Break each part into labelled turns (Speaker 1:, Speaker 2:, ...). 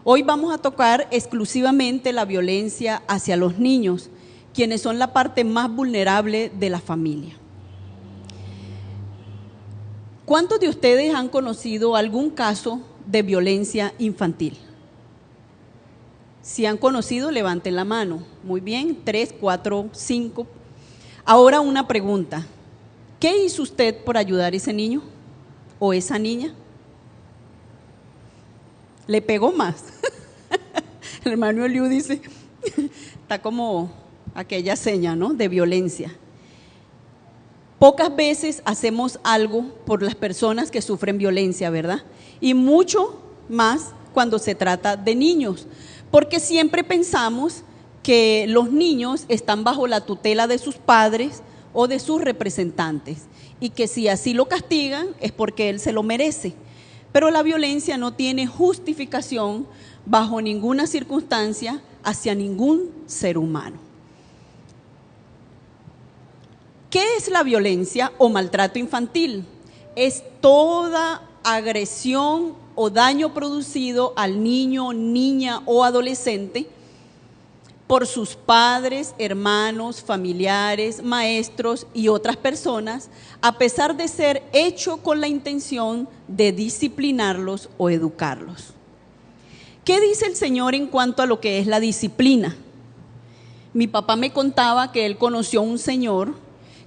Speaker 1: Hoy vamos a tocar exclusivamente la violencia hacia los niños, quienes son la parte más vulnerable de la familia. ¿Cuántos de ustedes han conocido algún caso de violencia infantil? Si han conocido, levanten la mano. Muy bien, 3, 4, 5. Ahora una pregunta. ¿Qué hizo usted por ayudar a ese niño o esa niña? ¿Le pegó más? El hermano Eliú dice, está como aquella seña, ¿no?, de violencia. Pocas veces hacemos algo por las personas que sufren violencia, ¿verdad? Y mucho más cuando se trata de niños, porque siempre pensamos que los niños están bajo la tutela de sus padres o de sus representantes y que si así lo castigan es porque él se lo merece. Pero la violencia no tiene justificación bajo ninguna circunstancia hacia ningún ser humano. ¿Qué es la violencia o maltrato infantil? Es toda agresión o daño producido al niño, niña o adolescente por sus padres, hermanos, familiares, maestros y otras personas, a pesar de ser hecho con la intención de disciplinarlos o educarlos. ¿Qué dice el Señor en cuanto a lo que es la disciplina? Mi papá me contaba que él conoció a un señor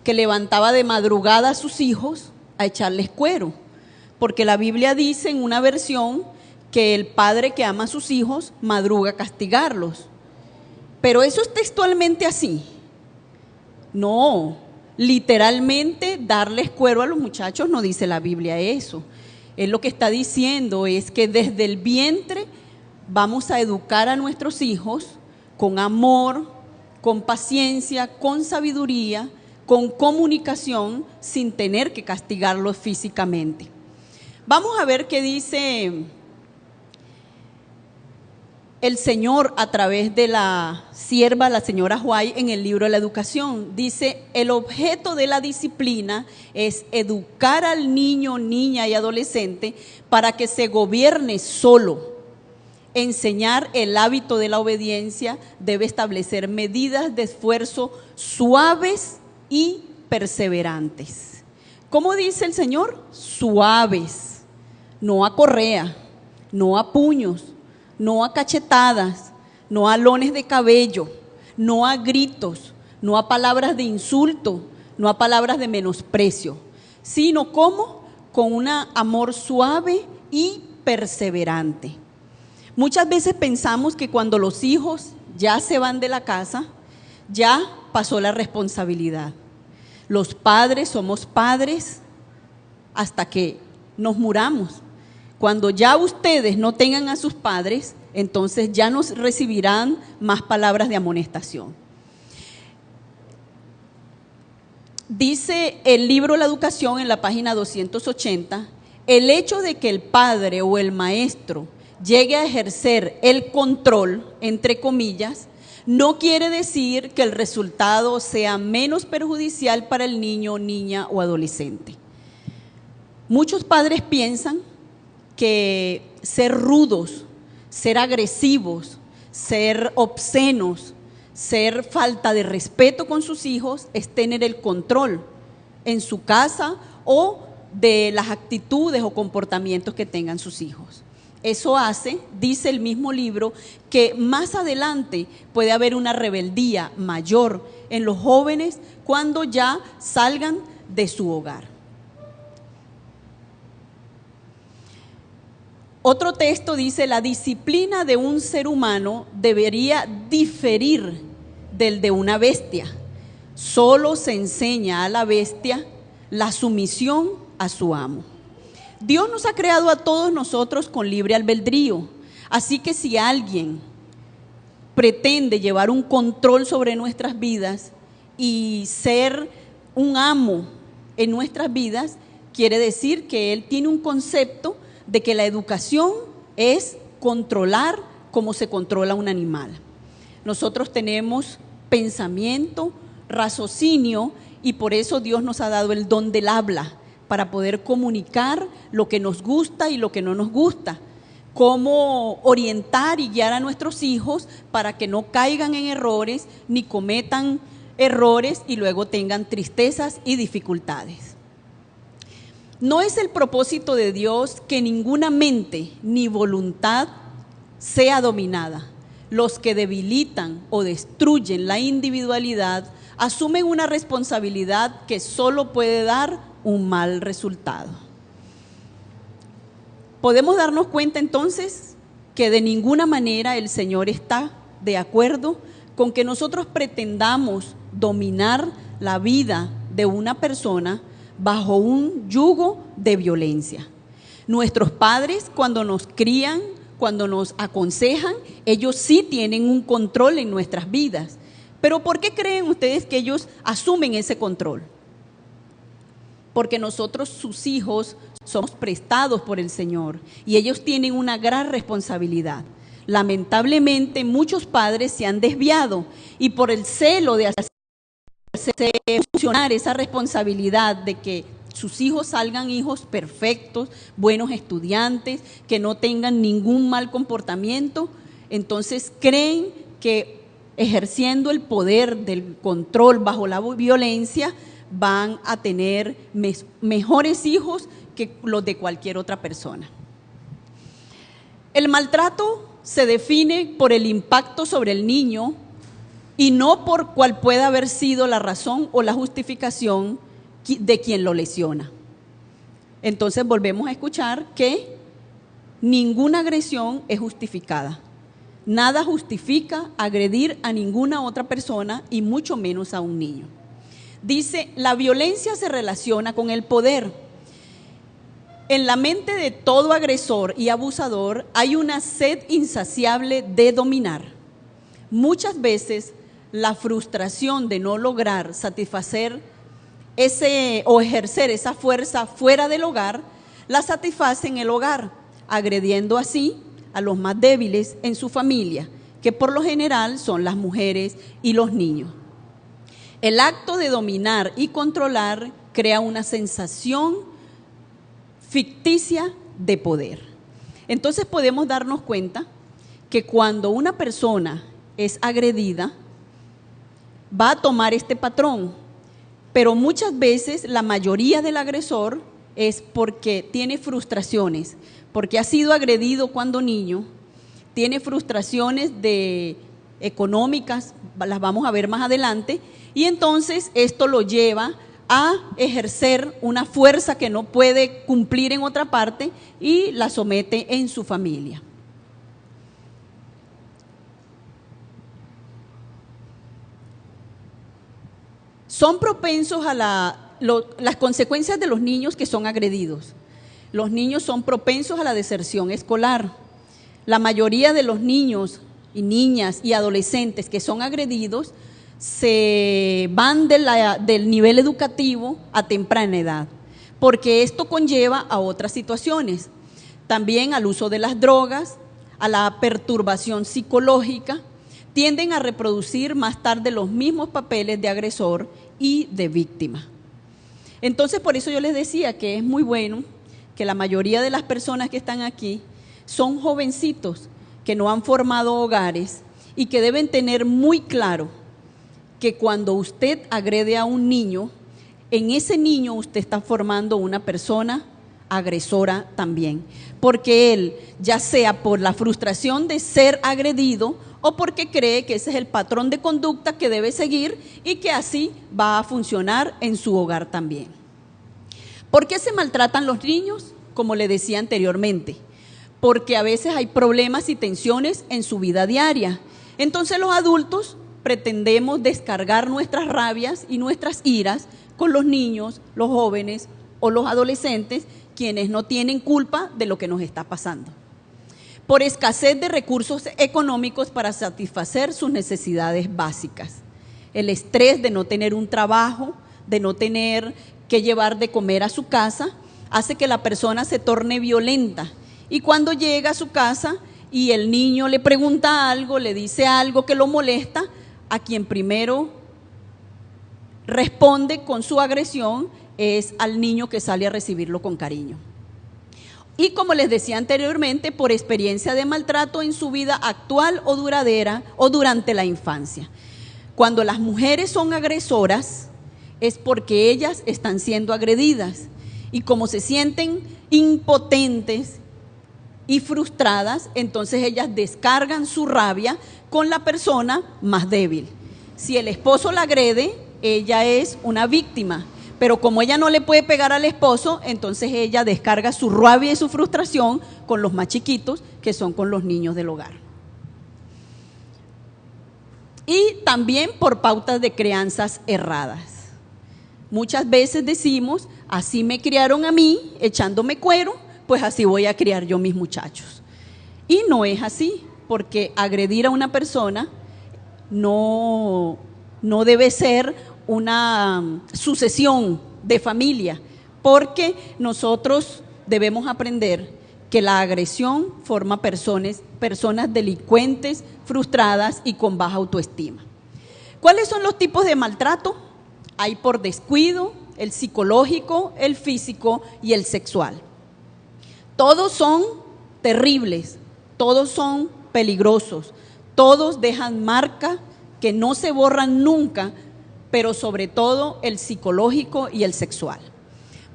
Speaker 1: que levantaba de madrugada a sus hijos a echarles cuero, porque la Biblia dice en una versión que el padre que ama a sus hijos madruga a castigarlos. Pero eso es textualmente así. No, literalmente darles cuero a los muchachos no dice la Biblia eso. Él lo que está diciendo es que desde el vientre vamos a educar a nuestros hijos con amor, con paciencia, con sabiduría, con comunicación, sin tener que castigarlos físicamente. Vamos a ver qué dice el Señor a través de la sierva, la señora White, en el libro de la educación. Dice, el objeto de la disciplina es educar al niño, niña y adolescente para que se gobierne solo. Enseñar el hábito de la obediencia debe establecer medidas de esfuerzo suaves y perseverantes. ¿Cómo dice el Señor? Suaves, no a correa, no a puños, no a cachetadas, no a alones de cabello, no a gritos, no a palabras de insulto, no a palabras de menosprecio, sino ¿cómo? Con un amor suave y perseverante. Muchas veces pensamos que cuando los hijos ya se van de la casa, ya pasó la responsabilidad. Los padres somos padres hasta que nos muramos. Cuando ya ustedes no tengan a sus padres, entonces ya no recibirán más palabras de amonestación. Dice el libro La Educación en la página 280, el hecho de que el padre o el maestro llegue a ejercer el control, entre comillas, no quiere decir que el resultado sea menos perjudicial para el niño, niña o adolescente. Muchos padres piensan que ser rudos, ser agresivos, ser obscenos, ser falta de respeto con sus hijos es tener el control en su casa o de las actitudes o comportamientos que tengan sus hijos. Eso hace, dice el mismo libro, que más adelante puede haber una rebeldía mayor en los jóvenes cuando ya salgan de su hogar. Otro texto dice, la disciplina de un ser humano debería diferir del de una bestia. Solo se enseña a la bestia la sumisión a su amo. Dios nos ha creado a todos nosotros con libre albedrío, así que si alguien pretende llevar un control sobre nuestras vidas y ser un amo en nuestras vidas, quiere decir que él tiene un concepto de que la educación es controlar como se controla un animal. Nosotros tenemos pensamiento, raciocinio y por eso Dios nos ha dado el don del habla para poder comunicar lo que nos gusta y lo que no nos gusta. cómo orientar y guiar a nuestros hijos para que no caigan en errores ni cometan errores y luego tengan tristezas y dificultades. No es el propósito de Dios que ninguna mente ni voluntad sea dominada. Los que debilitan o destruyen la individualidad asumen una responsabilidad que solo puede dar un mal resultado. Podemos darnos cuenta entonces que de ninguna manera el Señor está de acuerdo con que nosotros pretendamos dominar la vida de una persona bajo un yugo de violencia. Nuestros padres, cuando nos crían, cuando nos aconsejan, ellos sí tienen un control en nuestras vidas. Pero ¿por qué creen ustedes que ellos asumen ese control? Porque nosotros, sus hijos, somos prestados por el Señor y ellos tienen una gran responsabilidad. Lamentablemente, muchos padres se han desviado y por el celo de hacerse funcionar esa responsabilidad de que sus hijos salgan hijos perfectos, buenos estudiantes, que no tengan ningún mal comportamiento, entonces creen que ejerciendo el poder del control bajo la violencia van a tener mejores hijos que los de cualquier otra persona. El maltrato se define por el impacto sobre el niño y no por cuál pueda haber sido la razón o la justificación de quien lo lesiona. Entonces volvemos a escuchar que ninguna agresión es justificada. Nada justifica agredir a ninguna otra persona y mucho menos a un niño. Dice, la violencia se relaciona con el poder. En la mente de todo agresor y abusador hay una sed insaciable de dominar. Muchas veces la frustración de no lograr satisfacer o ejercer esa fuerza fuera del hogar, la satisface en el hogar, agrediendo así a los más débiles en su familia, que por lo general son las mujeres y los niños. El acto de dominar y controlar crea una sensación ficticia de poder. Entonces podemos darnos cuenta que cuando una persona es agredida, va a tomar este patrón, pero muchas veces la mayoría del agresor es porque tiene frustraciones, porque ha sido agredido cuando niño, tiene frustraciones económicas, las vamos a ver más adelante, y entonces esto lo lleva a ejercer una fuerza que no puede cumplir en otra parte y la somete en su familia. Son propensos a las consecuencias de los niños que son agredidos. Los niños son propensos a la deserción escolar. La mayoría de los niños y niñas y adolescentes que son agredidos se van del nivel educativo a temprana edad, porque esto conlleva a otras situaciones, también al uso de las drogas, a la perturbación psicológica, tienden a reproducir más tarde los mismos papeles de agresor y de víctima. Entonces, por eso yo les decía que es muy bueno que la mayoría de las personas que están aquí son jovencitos que no han formado hogares y que deben tener muy claro que cuando usted agrede a un niño, en ese niño usted está formando una persona agresora también, porque él, ya sea por la frustración de ser agredido o porque cree que ese es el patrón de conducta que debe seguir y que así va a funcionar en su hogar también. ¿Por qué se maltratan los niños? Como le decía anteriormente, porque a veces hay problemas y tensiones en su vida diaria. Entonces los adultos pretendemos descargar nuestras rabias y nuestras iras con los niños, los jóvenes o los adolescentes, quienes no tienen culpa de lo que nos está pasando. Por escasez de recursos económicos para satisfacer sus necesidades básicas. El estrés de no tener un trabajo, de no tener que llevar de comer a su casa, hace que la persona se torne violenta. Y cuando llega a su casa y el niño le pregunta algo, le dice algo que lo molesta, a quien primero responde con su agresión es al niño que sale a recibirlo con cariño. Y como les decía anteriormente, por experiencia de maltrato en su vida actual o duradera o durante la infancia. Cuando las mujeres son agresoras es porque ellas están siendo agredidas y como se sienten impotentes y frustradas, entonces ellas descargan su rabia con la persona más débil. Si el esposo la agrede, ella es una víctima, pero como ella no le puede pegar al esposo, entonces ella descarga su rabia y su frustración con los más chiquitos, que son con los niños del hogar. Y también por pautas de crianzas erradas. Muchas veces decimos, así me criaron a mí, echándome cuero, pues así voy a criar yo mis muchachos. Y no es así, porque agredir a una persona no debe ser una sucesión de familia, porque nosotros debemos aprender que la agresión forma personas delincuentes, frustradas y con baja autoestima. ¿Cuáles son los tipos de maltrato? Hay por descuido, el psicológico, el físico y el sexual. Todos son terribles, todos son peligrosos, todos dejan marca que no se borran nunca, pero sobre todo el psicológico y el sexual.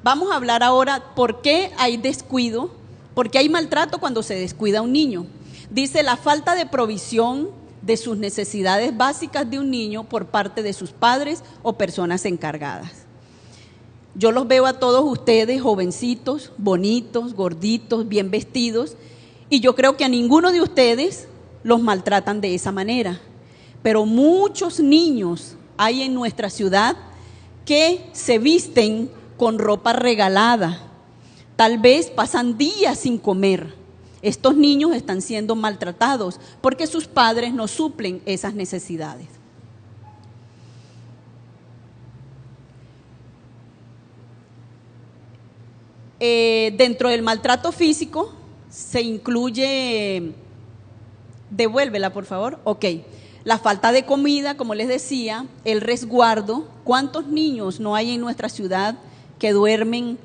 Speaker 1: Vamos a hablar ahora por qué hay descuido, por qué hay maltrato cuando se descuida a un niño. Dice la falta de provisión de sus necesidades básicas de un niño por parte de sus padres o personas encargadas. Yo los veo a todos ustedes, jovencitos, bonitos, gorditos, bien vestidos, y yo creo que a ninguno de ustedes los maltratan de esa manera. Pero muchos niños hay en nuestra ciudad que se visten con ropa regalada, tal vez pasan días sin comer. Estos niños están siendo maltratados porque sus padres no suplen esas necesidades. Dentro del maltrato físico se incluye, devuélvela por favor, ok, la falta de comida, como les decía, el resguardo. ¿Cuántos niños no hay en nuestra ciudad que duermen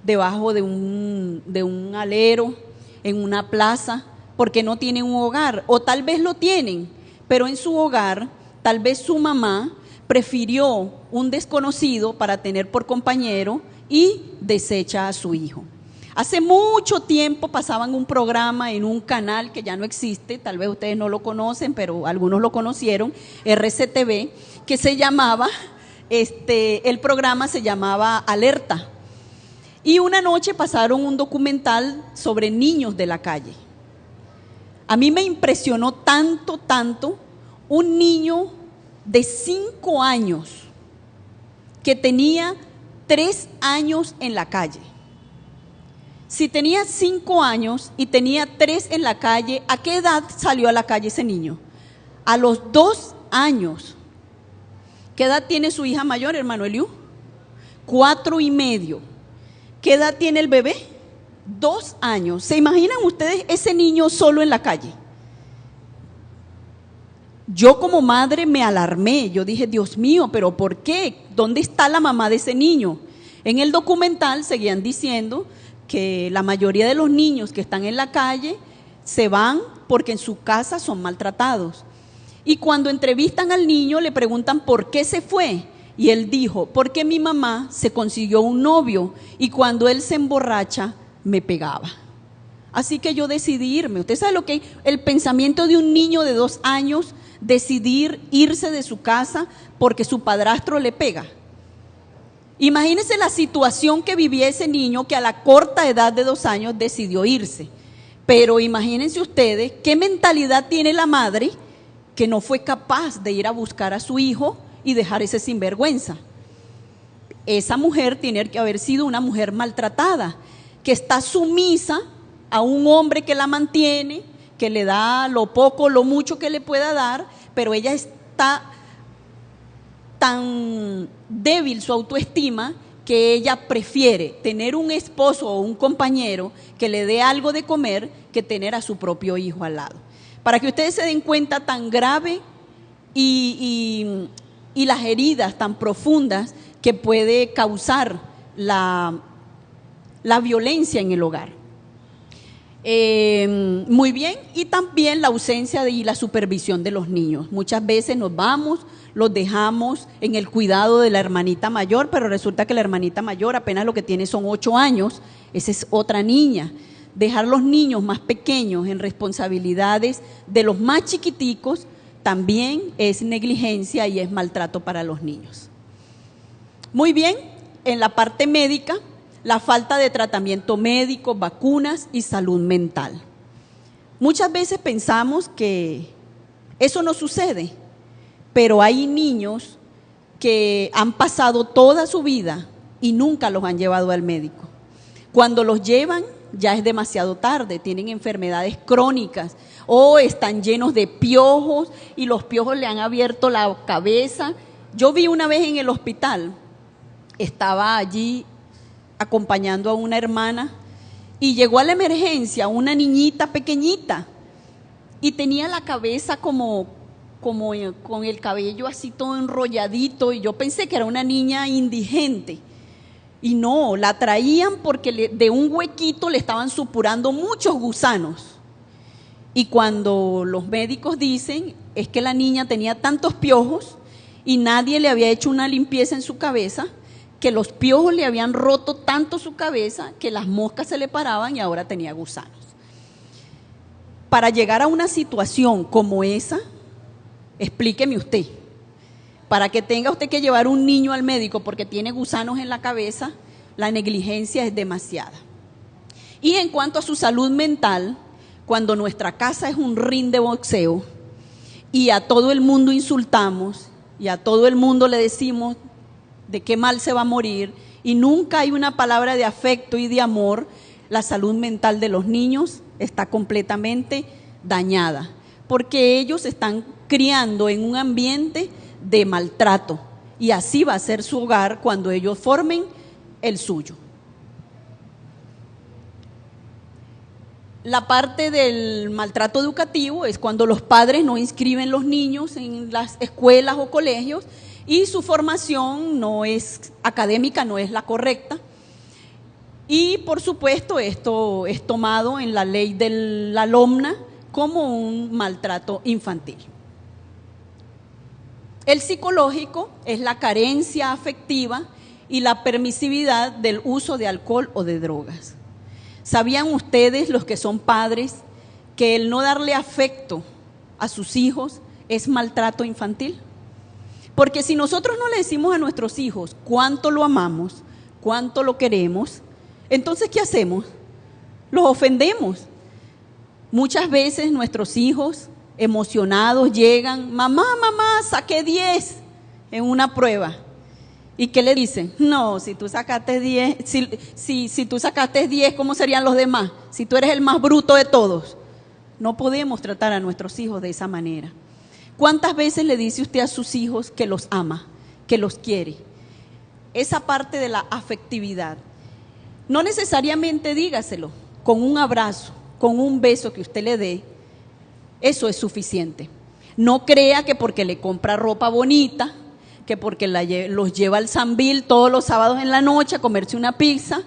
Speaker 1: debajo de un alero, en una plaza, porque no tienen un hogar? O tal vez lo tienen, pero en su hogar, tal vez su mamá prefirió un desconocido para tener por compañero y desecha a su hijo. Hace mucho tiempo pasaban un programa en un canal que ya no existe, tal vez ustedes no lo conocen, pero algunos lo conocieron, RCTV, que se llamaba, el programa se llamaba Alerta. Y una noche pasaron un documental sobre niños de la calle. A mí me impresionó tanto, un niño de 5 años que tenía 3 años en la calle. Si tenía 5 años y tenía 3 en la calle, ¿a qué edad salió a la calle ese niño? A los 2 años. ¿Qué edad tiene su hija mayor, hermano Eliú? 4 y medio. ¿Qué edad tiene el bebé? 2 años. ¿Se imaginan ustedes ese niño solo en la calle? Yo como madre me alarmé. Yo dije, Dios mío, ¿pero por qué? ¿Dónde está la mamá de ese niño? En el documental seguían diciendo que la mayoría de los niños que están en la calle se van porque en su casa son maltratados. Y cuando entrevistan al niño le preguntan por qué se fue. Y él dijo, porque mi mamá se consiguió un novio y cuando él se emborracha me pegaba. Así que yo decidí irme. Usted sabe lo que es el pensamiento de un niño de 2 años, decidir irse de su casa porque su padrastro le pega. Imagínense la situación que vivía ese niño que a la corta edad de 2 años decidió irse. Pero imagínense ustedes qué mentalidad tiene la madre que no fue capaz de ir a buscar a su hijo y dejar ese sinvergüenza. Esa mujer tiene que haber sido una mujer maltratada, que está sumisa a un hombre que la mantiene, que le da lo poco, lo mucho que le pueda dar, pero ella está tan débil su autoestima que ella prefiere tener un esposo o un compañero que le dé algo de comer que tener a su propio hijo al lado. Para que ustedes se den cuenta tan grave y las heridas tan profundas que puede causar la violencia en el hogar. Muy bien, y también la ausencia y la supervisión de los niños. Muchas veces nos vamos, los dejamos en el cuidado de la hermanita mayor, pero resulta que la hermanita mayor apenas lo que tiene son 8 años, esa es otra niña. Dejar los niños más pequeños en responsabilidades de los más chiquiticos también es negligencia y es maltrato para los niños. Muy bien, en la parte médica, la falta de tratamiento médico, vacunas y salud mental. Muchas veces pensamos que eso no sucede, pero hay niños que han pasado toda su vida y nunca los han llevado al médico. Cuando los llevan ya es demasiado tarde, tienen enfermedades crónicas o están llenos de piojos y los piojos le han abierto la cabeza. Yo vi una vez en el hospital, estaba allí acompañando a una hermana y llegó a la emergencia una niñita pequeñita y tenía la cabeza como con el cabello así todo enrolladito y yo pensé que era una niña indigente y no, la traían porque de un huequito le estaban supurando muchos gusanos y cuando los médicos dicen es que la niña tenía tantos piojos y nadie le había hecho una limpieza en su cabeza, que los piojos le habían roto tanto su cabeza que las moscas se le paraban y ahora tenía gusanos. Para llegar a una situación como esa, explíqueme usted, para que tenga usted que llevar un niño al médico porque tiene gusanos en la cabeza, la negligencia es demasiada. Y en cuanto a su salud mental, cuando nuestra casa es un ring de boxeo y a todo el mundo insultamos y a todo el mundo le decimos de qué mal se va a morir y nunca hay una palabra de afecto y de amor, la salud mental de los niños está completamente dañada, porque ellos están criando en un ambiente de maltrato y así va a ser su hogar cuando ellos formen el suyo. La parte del maltrato educativo es cuando los padres no inscriben los niños en las escuelas o colegios y su formación no es académica, no es la correcta. Y por supuesto esto es tomado en la ley de la LOMNA como un maltrato infantil. El psicológico es la carencia afectiva y la permisividad del uso de alcohol o de drogas. ¿Sabían ustedes, los que son padres, que el no darle afecto a sus hijos es maltrato infantil? Porque si nosotros no le decimos a nuestros hijos cuánto lo amamos, cuánto lo queremos, entonces ¿qué hacemos? Los ofendemos. Muchas veces nuestros hijos emocionados llegan, mamá, saqué 10 en una prueba. ¿Y qué le dicen? No, si tú sacaste 10, si tú sacaste 10, ¿cómo serían los demás? Si tú eres el más bruto de todos. No podemos tratar a nuestros hijos de esa manera. ¿Cuántas veces le dice usted a sus hijos que los ama, que los quiere? Esa parte de la afectividad. No necesariamente dígaselo, con un abrazo, con un beso que usted le dé, eso es suficiente. No crea que porque le compra ropa bonita, que porque los lleva al Sambil todos los sábados en la noche a comerse una pizza,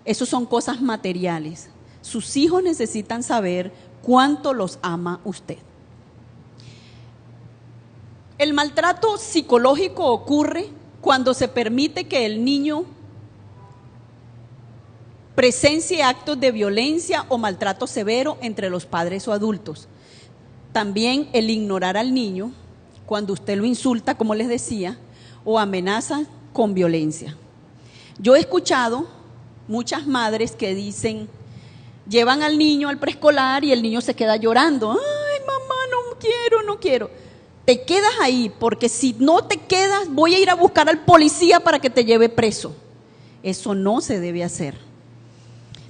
Speaker 1: eso son cosas materiales. Sus hijos necesitan saber cuánto los ama usted. El maltrato psicológico ocurre cuando se permite que el niño presencie actos de violencia o maltrato severo entre los padres o adultos. También el ignorar al niño cuando usted lo insulta, como les decía, o amenaza con violencia. Yo he escuchado muchas madres que dicen, llevan al niño al preescolar y el niño se queda llorando. Ay, mamá, no quiero. Te quedas ahí porque si no te quedas voy a ir a buscar al policía para que te lleve preso. Eso no se debe hacer.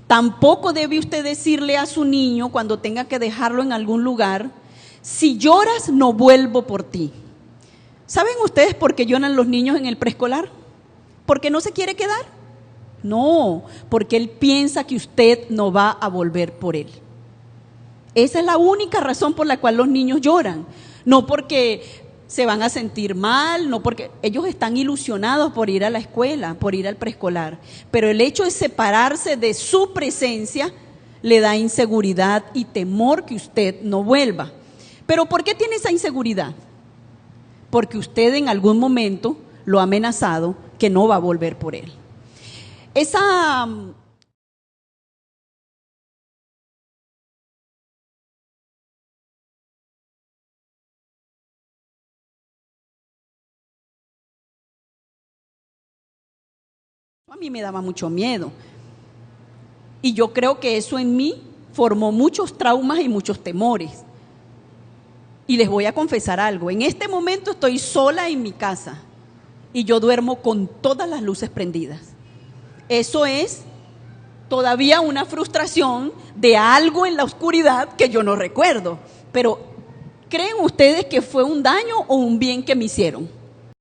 Speaker 1: Tampoco debe usted decirle a su niño cuando tenga que dejarlo en algún lugar, si lloras no vuelvo por ti. ¿Saben ustedes por qué lloran los niños en el preescolar? ¿Porque no se quiere quedar? No, porque él piensa que usted no va a volver por él. Esa es la única razón por la cual los niños lloran. No porque se van a sentir mal, no porque ellos están ilusionados por ir a la escuela, por ir al preescolar. Pero el hecho de separarse de su presencia le da inseguridad y temor que usted no vuelva. ¿Pero por qué tiene esa inseguridad? Porque usted en algún momento lo ha amenazado que no va a volver por él. A mí me daba mucho miedo. Y yo creo que eso en mí formó muchos traumas y muchos temores. Y les voy a confesar algo. En este momento estoy sola en mi casa y yo duermo con todas las luces prendidas. Eso es todavía una frustración de algo en la oscuridad que yo no recuerdo. Pero ¿creen ustedes que fue un daño o un bien que me hicieron?